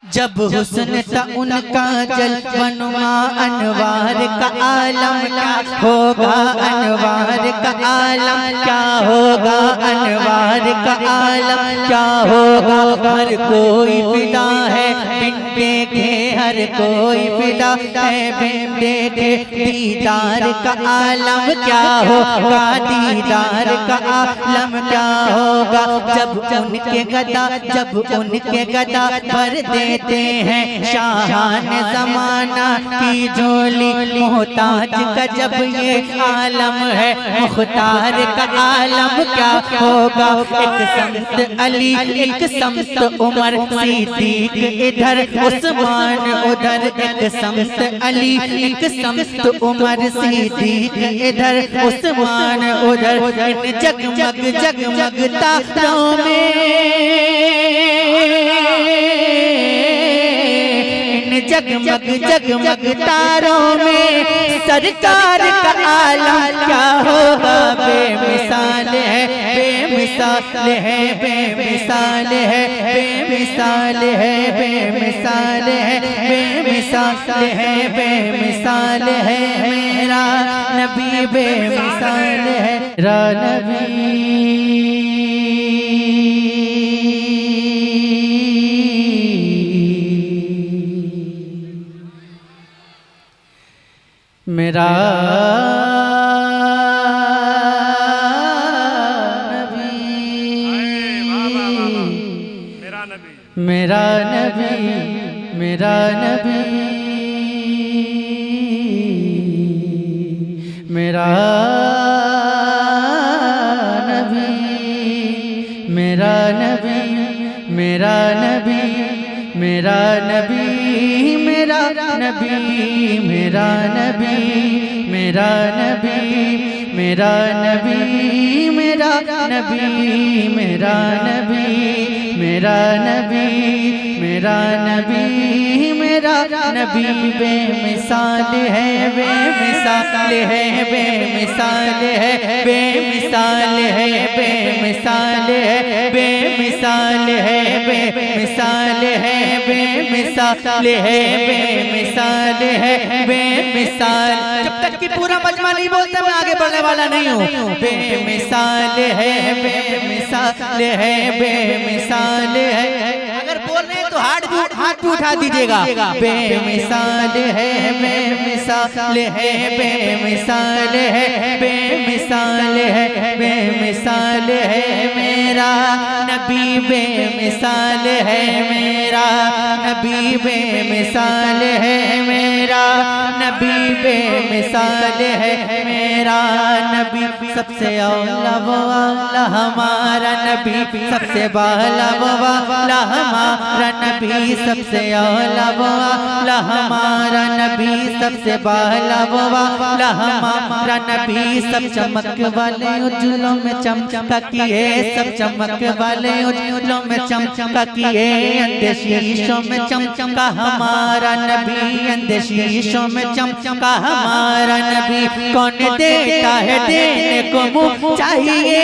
जब हुस्न था उनका जलवनुमा अनवार का आलम क्या होगा, अनवार का आलम क्या होगा, अनवार का आलम क्या होगा। हर कोई फिदा है बिन देखे, हर कोई फिदा है बिन देखे। दीदार का आलम क्या होगा, दीदार का आलम क्या होगा। जब उनके गदा, जब उनके गदा भर देते हैं शाहान जमाना की झोली। मोहताज का जब ये आलम है, मुख्तार का आलम क्या होगा। एक समत अली, एक समत उमर, सिद्दीक इधर उस्मान उधर। एक समत अली, एक समत उमर, सिद्दीक इधर उस्मान उधर। इन जगमग जगमग तारों में, जगमग जगमग तारों में सरकार का आलम क्या होगा। बेमिसाल है, बेमिसाल है, बेमिसाल है, बेमिसाल है, बेमिसाल है, बेमिसाल है, बेमिसाल है मेरा नबी, बेमिसाल है मेरा नबी। मेरा नबी, मेरा नबी, मेरा नबी, मेरा नबी, मेरा नबी, मेरा नबी, मेरा नबी, मेरा नबी, मेरा नबी, मेरा नबी, मेरा नबी, मेरा नबी, मेरा नबी, मेरा नबी, मेरा नबी, मेरा नबी। बेमिसाल है, बेमिसाल है, बेमिसाल है, बेमिसाल है, बेमिसाल है, बेमिसाल है, बेमिसाल है, बेमिसाल है, बेमिसाल है, बेमिसाल। जब तक कि पूरा मजमा नहीं बोलता मैं आगे बढ़ने वाला नहीं हूँ। बेमिसाल है, बेमिसाल है, बेमिसाल है। अगर बोल रहे हैं तो हाथ भी उठा दीजिएगा। बेमिसाल है, बेमिसाल है, बेमिसाल है, बेमिसाल है, बेमिसाल है मेरा नबी, बेमिसाल है मेरा नबी, बेमिसाल है मेरा नबी, बेमिसाल है मेरा नबी। सबसे औला वो औला हमारा नबी, सबसे बाला वो बाला हमारा नबी, सबसे औला वो औला हमारा नबी, सबसे बाला वो बाला हमारा नबी। सब चमक वाले उज्जलों में चमका किए, सब चमक वाले उज्जलों में चमका किए। अंधेशीशों में चमका हमारा नबी, अंधेशीशों में चमका हमारा नबी। कौन देता है देने को मुँह चाहिए,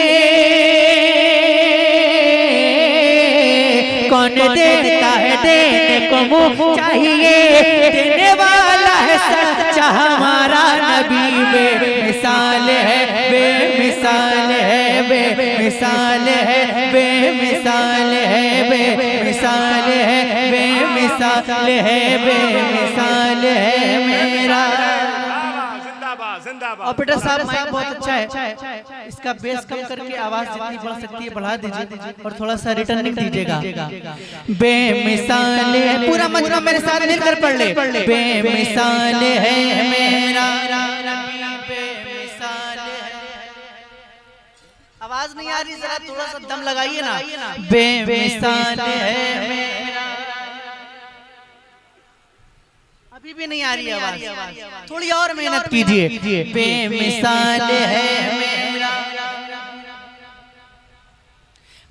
कौन देता है देने को मुँह चाहिए। देने वाला है सच्चा हमारा नबी, बेमिसाल है, बेमिसाल है, बेमिसाल है, बेमिसाल है, बेमिसाल है, बेमिसाल है, बेमिसाल है मेरा। और बेटा साहब माइक बहुत अच्छा है, इसका बेस कम करके आवाज जितनी बढ़ सकती है बढ़ा दीजिए और थोड़ा सा रिटर्निंग दीजिएगा। बेमिसाल है, पूरा मजमा मेरे साथ मिलकर पढ़ ले। बेमिसाल है मेरा नबी, बेमिसाल है। आवाज नहीं आ रही, जरा थोड़ा सा दम लगाइए ना। बेमिसाल है मेरा, अभी भी नहीं आ रही आवाज, थोड़ी और मेहनत कीजिए। बेमिसाल है मेरा,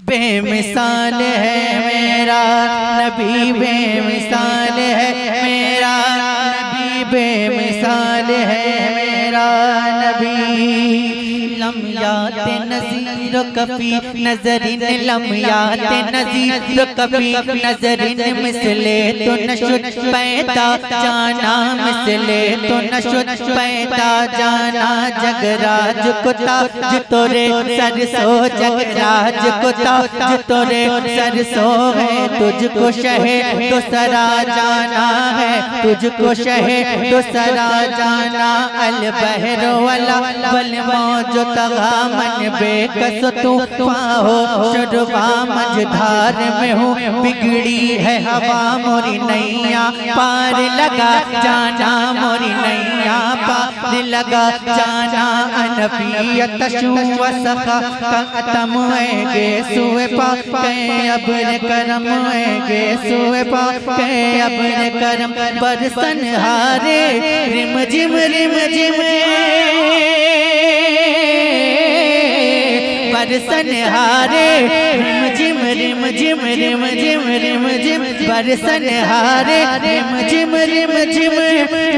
बेमिसाल है मेरा नबी, बेमिसाल है मेरा नबी, बेमिसाल है मेरा नबी। लम्यात नज़ीर कफी नजरिन लम्यात नज़ीर कफी नजरिन मिसले तो नशुद पैदा जाना मिसले तो नशुद पैदा जाना जगराज को ताज तोरे सरसो जगराज को ताज तोरे सरसो है तुझको शहे तो सरा जाना है तुझको शहे तो सरा जाना अल बहर वाला वल मौज तगा मन बेकस तू पाहो शुरुआ मझधार में हूँ बिगड़ी है हवा मोरी नैया पार लगा जाना मोरी नैया पार लगा जाना अनफियत शुवा सखा कतम गे सुए पा के अब्र करम गे सुए पा के अब्र करम बरसन हारे रिम जिम बरसन हारे रिम जिम बरसन हारे रिम जिम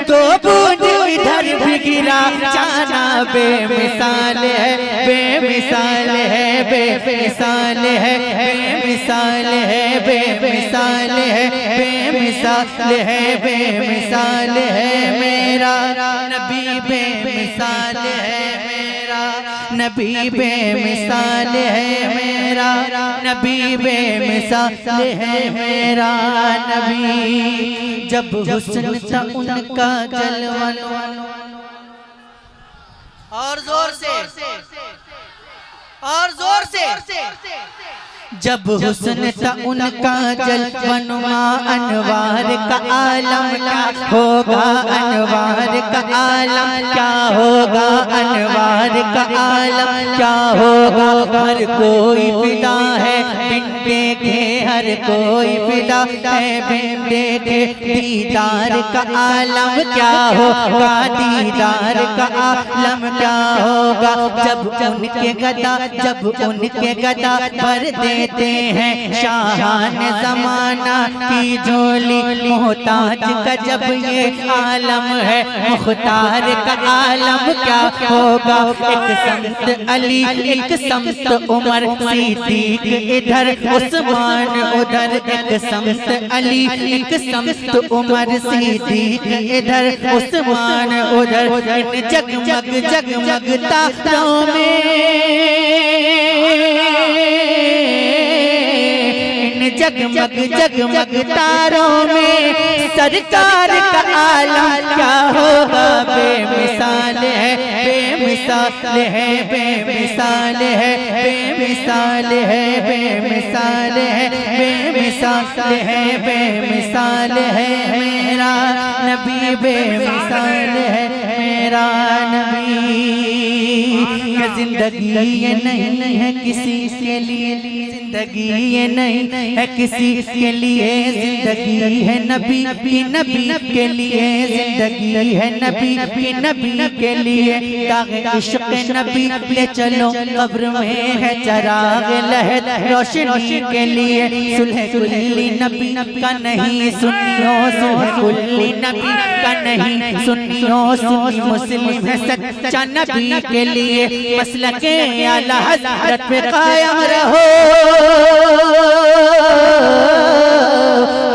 तो बूंद इधर भी गिरा जाना बेमिसाल है बेमिसाल है बेमिसाल है बेमिसाल है बेमिसाल है बेमिसाल है बेमिसाल है मेरा नबी बेमिसाल है मेरा नबी बेमिसाल है मेरा नबी बेमिसाल है मेरा नबी जब हुस्न था उनका जलवा और जोर से जब हुस्न था उनका जलवनुमा अनवार का आलम क्या होगा अनवार का आलम क्या होगा अनवार का आलम क्या होगा हर कोई फिदा है बिन देखे हर कोई फिदा है बिन देखे दीदार का आलम क्या होगा दीदार का आलम क्या होगा जब उनके गदा भर देते हैं शाहान जमाना की झोली मोहताज का जब ये आलम है मुख्तार का आलम क्या होगा एक संत अली एक संत उमर सिद्दीक इधर उस्मान उधर एक संत अली एक संत उमर सिद्दीक इधर उस्मान उधर जगमग तारों में जगमग तारों में सरकार का आलम क्या होगा बेमिसाल है बेमिसाल है बेमिसाल है बेमिसाल है बेमिसाल है बेमिसाल है बेमिसाल है मेरा नबी बेमिसाल है मेरा नबी जिंदगी ये नहीं है किसी के लिए जिंदगी ये नहीं है किसी के लिए जिंदगी है नबी के लिए जिंदगी है नबी के लिए ताक़े इश्क़ नबी ले चलो कब्र में है चराग लहद रोशनी के लिए सुलह कुल्ली नबी का नहीं सुनियो सुलह कुल्ली नबी का नहीं सुनियो सुनी मुस्लिम है सच्चा नबी के लिए मसलके आला हज़रत पे कायम रहो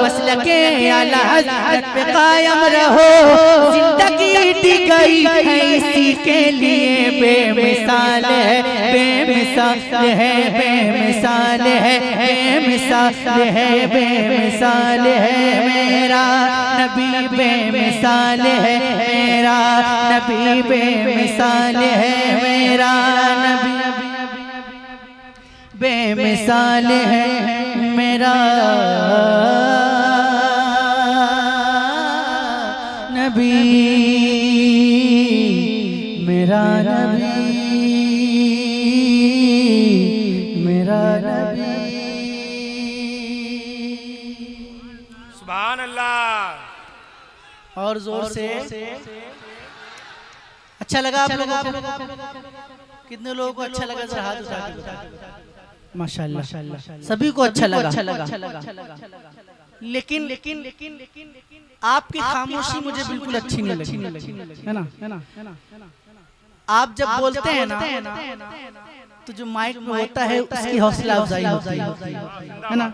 मसलके आला हज़रत पे कायम रहो जिंदगी दी गई है इसी के लिए बेमिसाल है बेमिसाल है बेमिसाल है बेमिसाल है बेमिसाल है मेरा नबी बेमिसाल है मेरा नबी बेमिसाल है मेरा नबी बेमिसाल है मेरा नबी मेरा नबी मेरा नबी सुभान अल्लाह और जोर से अच्छा लगा आप लोगों को कितने लोगों को अच्छा लगा जरा हाथ उठा के माशाल्लाह सभी को अच्छा लगा लेकिन आपकी खामोशी मुझे बिल्कुल अच्छी नहीं लगी है ना आप जब बोलते हैं ना तो जो माइक में होता है उसकी हौसला अफजाई होती है ना।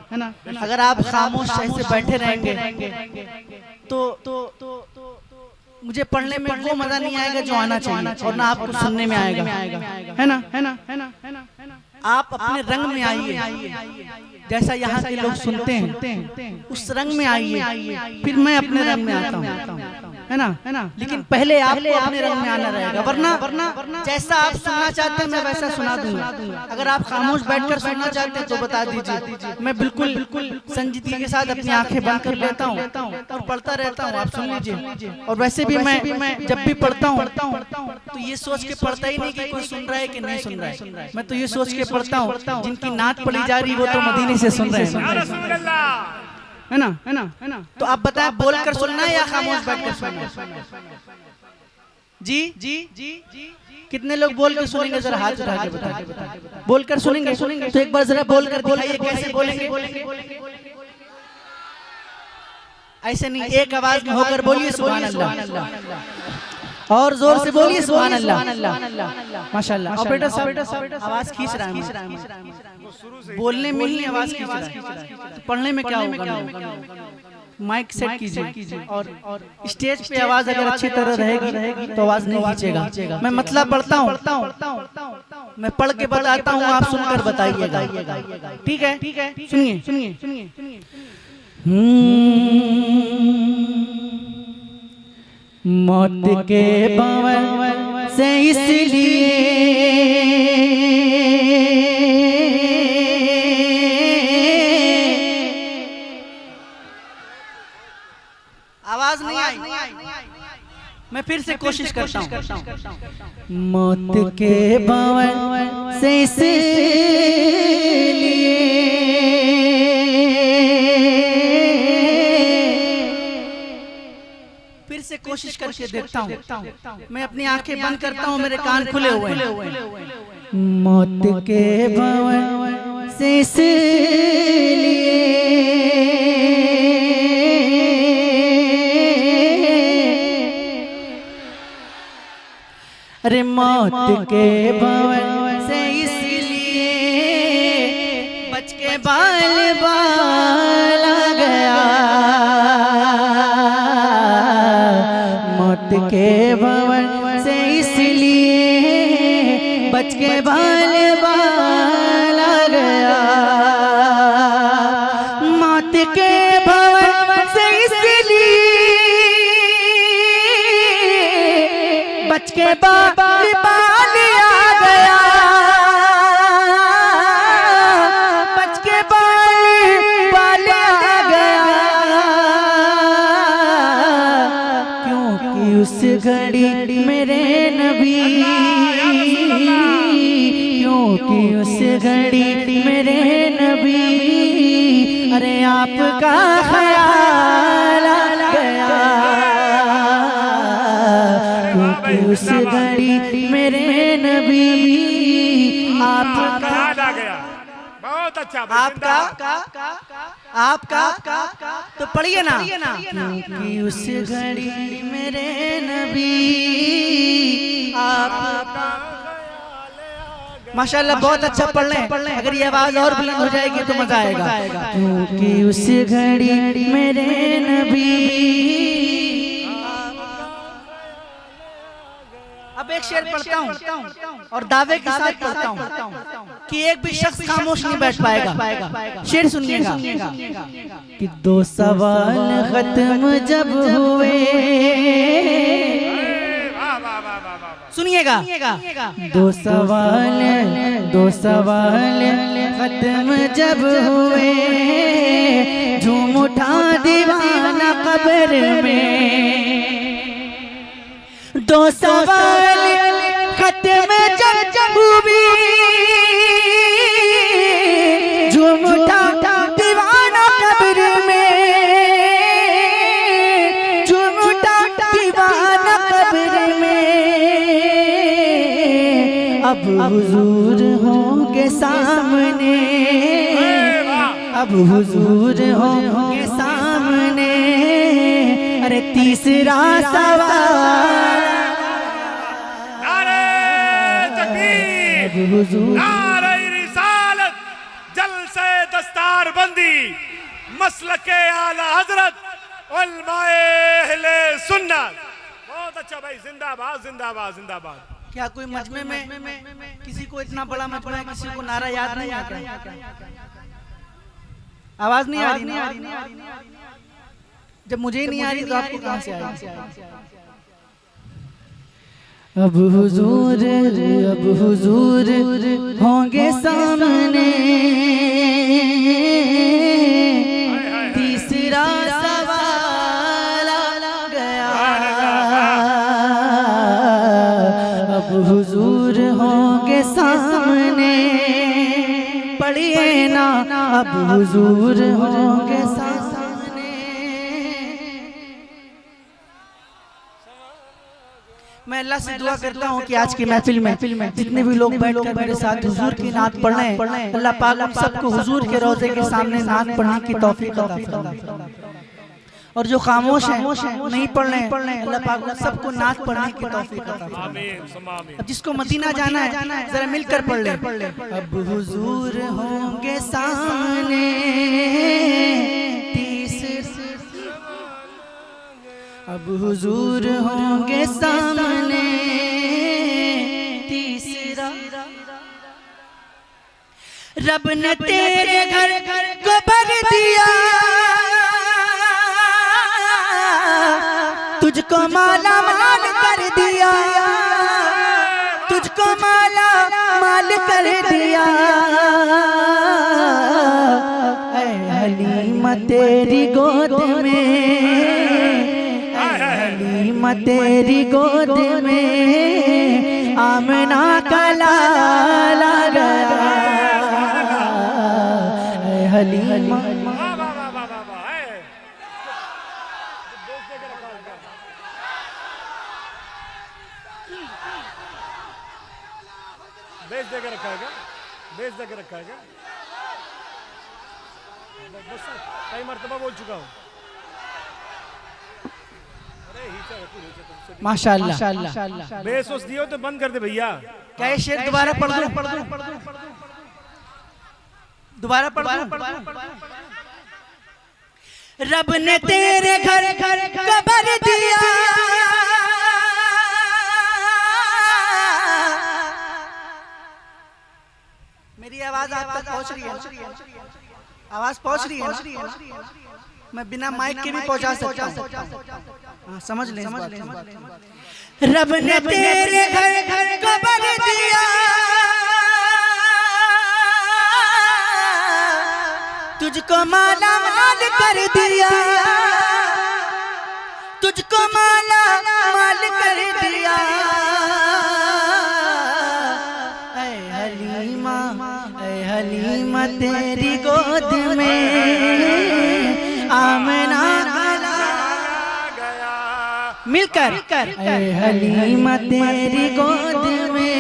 अगर आप खामोश से बैठे रहेंगे तो मुझे पढ़ने में वो मजा नहीं आएगा जो आना चाहिए और ना आपको सुनने में आएगा, है ना। आप अपने रंग में आइए, जैसा यहाँ के लोग सुनते हैं उस रंग में आइए, फिर मैं अपने रंग में आता हूँ, है ना। लेकिन पहले आपको अपने रंग में आना रहेगा, वरना जैसा आप सुनना चाहते हैं मैं वैसा सुना दूंगा। अगर आप खामोश बैठकर सुनना चाहते हैं तो बता दीजिए, मैं बिल्कुल संजीदगी के साथ अपनी आंखें बंद कर लेता हूँ और पढ़ता रहता हूँ, आप सुन लीजिए। और वैसे भी मैं जब भी पढ़ता हूँ तो ये सोच के पढ़ता ही नहीं कि कोई सुन रहा है कि नहीं सुन रहा है, मैं तो ये सोच के पढ़ता हूँ जिनकी नात पढ़ी जा रही वो तो मदीने से सुन रहे हैं, है ना। तो आप बताएं, बोलकर सुनना है या खामोश बैठकर सुनना? जी कितने लोग बोलकर सुनेंगे? जरा हाथ उठा के बताइए। बोलकर सुनेंगे तो एक बार जरा बोलकर दिखाइए कैसे बोलेंगे। ऐसे नहीं, एक आवाज में होकर बोलिए सुभान अल्लाह, और जोर से बोलिए सुभान अल्लाह। माशाल्लाह। ऑपरेटर साहब आवाज खींच रहा है, बोलने में ही आवाज खींच रहा है, तो पढ़ने में क्या होगा? माइक सेट कीजिए और स्टेज पे आवाज अगर अच्छी तरह रहेगी तो आवाज नहीं खींचेगा। मैं मतलब पढ़ता हूँ, मैं पढ़ के बताता हूँ, आप सुनकर बताइएगा, ठीक है? सुनिए। मौत के भंवर से इसलिए आवाज नहीं आई, मैं फिर से कोशिश करता हूँ। मौत के भंवर से इसलिए से कोशिश करके देखता हूँ, मैं अपनी आंखें बंद करता हूँ, मेरे कान खुले हुए हैं। मौत के भंवर से इसलिए अरे मौत के भंवर से इसलिए बच के बाल बाल आ गया, के भंवर से इसलिए बच के बाल बाल आ गया। मौत के भंवर से इसलिए बच के बाल बाल आ गया, बच के बाल बाल आ गया, क्योंकि उस घड़ी मेरे नबी, क्योंकि उस घड़ी मेरे नबी, अरे आपका ख्याल आ गया, क्योंकि उस घड़ी मेरे नबी आपका आ गया। बहुत अच्छा, आपका तो पढ़िए ना, क्योंकि उस घड़ी मेरे नबी आपका। माशाल्लाह बहुत अच्छा पढ़ लें, अगर ये आवाज और बुलंद हो जाएगी तो मजा आएगा। क्योंकि उस घड़ी मेरे नबी। अब एक शेर पढ़ता हूँ और दावे के साथ पढ़ता हूँ कि एक भी शख्स खामोश नहीं बैठ पाएगा। शेर सुनिएगा कि 2 सवाल खत्म जब हुए, सुनिएगा 2 सवाल खत्म जब हुए, झूम उठा दीवाना कब्र में। 2 सवाल खत्म जब हुए, झूम उठा दीवाना कब्र में, झूम उठा दीवाना कब्र में। अब हुजूर होंगे सामने, अब हुजूर होंगे सामने, अरे तीसरा सवाल नारे रिसालत, जलसे दस्तार बंदी, मसलके आला हजरत, उलमाए अहले सुन्नत। बहुत अच्छा भाई, जिंदाबाद जिंदाबाद जिंदाबाद। क्या कोई मजमे में किसी को इतना बड़ा मजमा है, किसी को नारा याद नहीं आता? आवाज नहीं आ रही? जब मुझे ही नहीं आ रही तो आपको कहां से आएगी? अब हुजूर होंगे सामने, तीसरा सवाल आ गया। अब हुजूर होंगे सामने, पढ़िए ना, अब हुजूर होंगे सामने। मैं अल्लाह से दुआ करता हूँ कि आज की महफिल में जितने भी लोग बैठकर मेरे साथ हुजूर की नात पढ़ रहे हैं, अल्लाह पाक हम सबको हुजूर के रोज़े के सामने नात पढ़ने की तौफीक अता फरमाए। और जो खामोश हैं नहीं पढ़ रहे हैं, अल्लाह पाक सबको नात पढ़ने की तौफीक अता फरमाए। अब जिसको मदीना जाना है जरा मिलकर पढ़ ले। अब हुजूर होंगे सामने, अब हुजूर होंगे सामने, तीसरा रब ने तेरे घर को भर दिया, तुझको माला माल कर दिया, तुझको माला माल कर दिया। ऐ हलीमा तेरी गोद में, हलीमा तेरी गोद में आमना का लाला गया। हलीमा बेच दे के रखा है क्या? बेच दे के रखा है क्या? बस कई मर्तबा बोल चुका हूँ। माशाअल्लाह। बेसोस दियो तो बंद कर दे भैया। क्या ये शेर दोबारा पढ़ दूं? दोबारा पढ़ दूं? रब ने तेरे घर को भर दिया, मेरी आवाज आप तक पहुंच रही है? आवाज पहुंच रही है? मैं बिना माइक के भी पहुंचा सकता हूं। हाँ, समझ लें। रब ने तेरे घर को भर दिया, तुझको माला माल कर दिया, तुझको माला माल कर दिया। ऐ हलीमा तेरी गोद में आमना गया। मिलकर ऐ हलीमा तेरी गोद में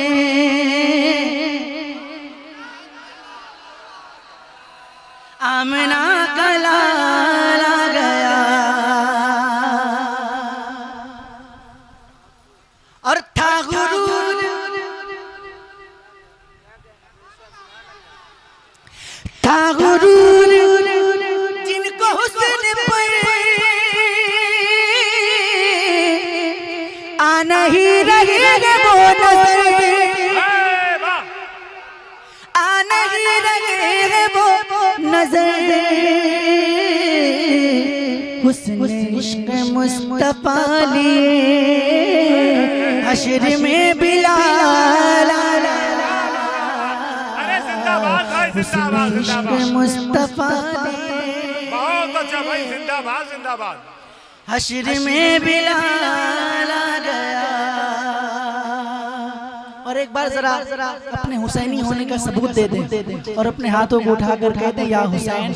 आमना का लाला गया। और था गुरूर, था गुरूर जिनको हुस्न पर आ नहीं रहे वो नजर, आ नहीं रहे वो नजर। हुस्न इश्क मुस्तफा लिए हश्र में बिलाल। अरे जिंदाबाद भाई, जिंदाबाद जिंदाबाद। मुस्तफा बहुत अच्छा भाई, जिंदाबाद जिंदाबाद। हश्र में बिलाल आ गया। और एक बार जरा अपने हुसैनी होने का सबूत दे दें और अपने हाथों को उठाकर कह दें या हुसैन,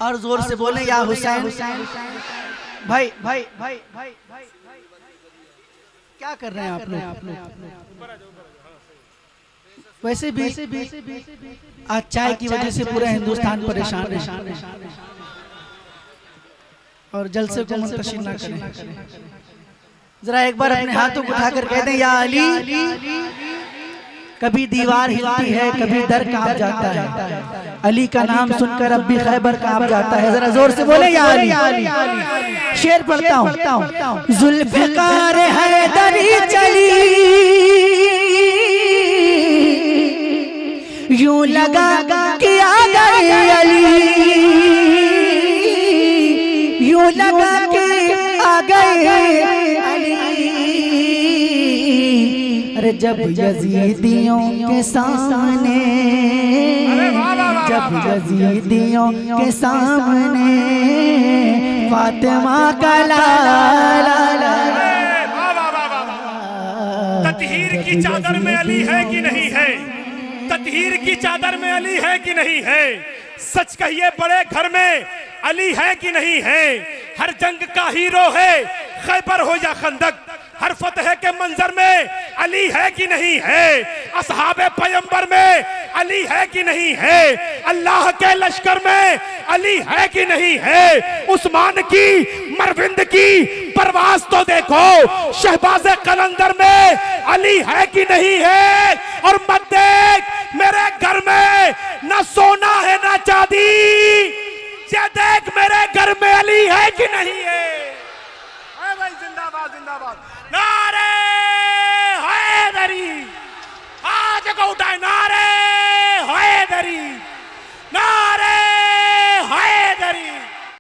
और जोर से बोले या हुसैन। भाई भाई भाई भाई क्या कर रहे हैं आपने? वैसे भी आज चाय की वजह से पूरा हिंदुस्तान परेशान है, और जलसे को मुंतशिर ना करें। जरा एक बार अपने हाथों को उठाकर कह दें या अली कभी दीवार हिलती है, कभी दर कांप जाता है। अली का नाम सुनकर अब भी खैबर कांप जाता है। जरा जोर से बोले या अली। शेर पढ़ता हूँ। जुल्फ़िकार हैदरी चली, यूं लगा कि आ गए अली, यूं लगा कि आ गए अली। अरे जब यजीदियों के सामने, जब यजीदियों के सामने फातिमा का लाला। ततहीर की चादर में अली है कि नहीं है? ततहीर की चादर में अली है कि नहीं है? सच कहिए बड़े घर में अली है कि नहीं है? हर जंग का हीरो है, खैबर हो या खंदक, हर फतह के मंजर में अली है कि नहीं है? असहाबे पैगंबर में अली है कि नहीं है? अल्लाह के लश्कर में अली है कि नहीं है? उस्मान की मरविंद की परवाज तो देखो, शहबाज कलंदर में अली है कि नहीं है? और मत देख मेरे घर में ना सोना है ना चांदी, ये देख मेरे घर में अली है कि नहीं है? भाई जिंदाबाद जिंदाबाद, नारे हैदरी।